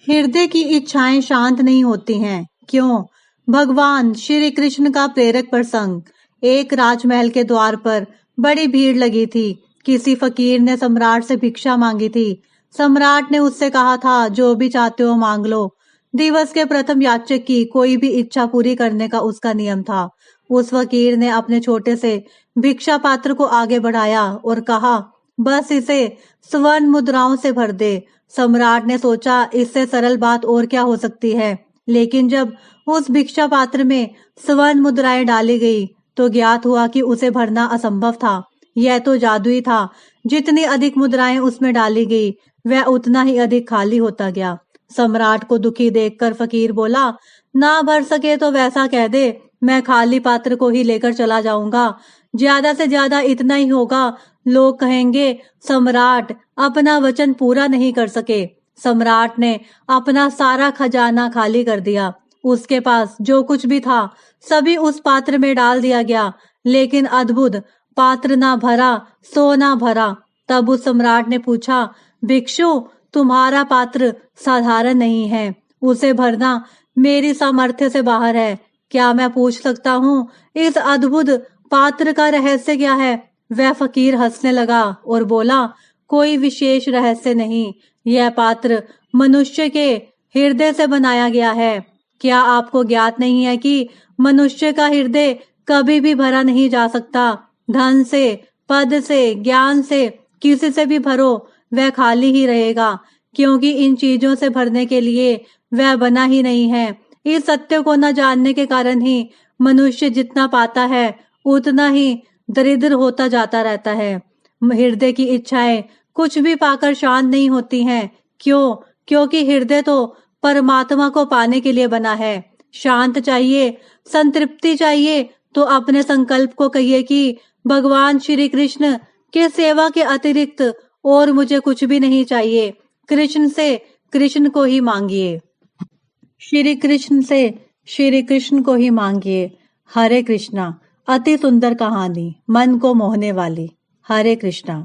हृदय की इच्छाएं शांत नहीं होती हैं, क्यों? भगवान श्री कृष्ण का प्रेरक प्रसंग। एक राजमहल के द्वार पर बड़ी भीड़ लगी थी। किसी फकीर ने सम्राट से भिक्षा मांगी थी। सम्राट ने उससे कहा था, जो भी चाहते हो मांग लो। दिवस के प्रथम याचक की कोई भी इच्छा पूरी करने का उसका नियम था। उस फकीर ने अपने छोटे से भिक्षा पात्र को आगे बढ़ाया और कहा, बस इसे स्वर्ण मुद्राओं से भर दे। सम्राट ने सोचा, इससे सरल बात और क्या हो सकती है। लेकिन जब उस भिक्षा पात्र में स्वर्ण मुद्राएं डाली गई तो ज्ञात हुआ कि उसे भरना असंभव था। यह तो जादुई था। जितनी अधिक मुद्राएं उसमें डाली गई वह उतना ही अधिक खाली होता गया। सम्राट को दुखी देखकर फकीर बोला, ना भर सके तो वैसा कह दे, मैं खाली पात्र को ही लेकर चला जाऊंगा। ज्यादा से ज्यादा इतना ही होगा। लोग कहेंगे, सम्राट अपना वचन पूरा नहीं कर सके। सम्राट ने अपना सारा खजाना खाली कर दिया। उसके पास जो कुछ भी था सभी उस पात्र में डाल दिया गया, लेकिन अद्भुत, पात्र ना भरा सो ना भरा। तब उस सम्राट ने पूछा, भिक्षु, तुम्हारा पात्र साधारण नहीं है, उसे भरना मेरी सामर्थ्य से बाहर है। क्या मैं पूछ सकता हूँ, इस अद्भुत पात्र का रहस्य क्या है? वह फकीर हंसने लगा और बोला, कोई विशेष रहस्य नहीं, यह पात्र मनुष्य के हृदय से बनाया गया है। क्या आपको ज्ञात नहीं है कि मनुष्य का हृदय कभी भी भरा नहीं जा सकता? धन से, पद से, ज्ञान से, किसी से भी भरो, वह खाली ही रहेगा, क्योंकि इन चीजों से भरने के लिए वह बना ही नहीं है। इस सत्य को न जानने के कारण ही मनुष्य जितना पाता है उतना ही दरिद्र होता जाता रहता है। हृदय की इच्छाएं कुछ भी पाकर शांत नहीं होती हैं। क्यों? क्योंकि हृदय तो परमात्मा को पाने के लिए बना है। शांत चाहिए, संतृप्ति चाहिए तो अपने संकल्प को कहिए कि भगवान श्री कृष्ण के सेवा के अतिरिक्त और मुझे कुछ भी नहीं चाहिए। कृष्ण से कृष्ण को ही मांगिए। श्री कृष्ण से श्री कृष्ण को ही मांगिए। हरे कृष्णा। अति सुंदर कहानी, मन को मोहने वाली। हरे कृष्णा।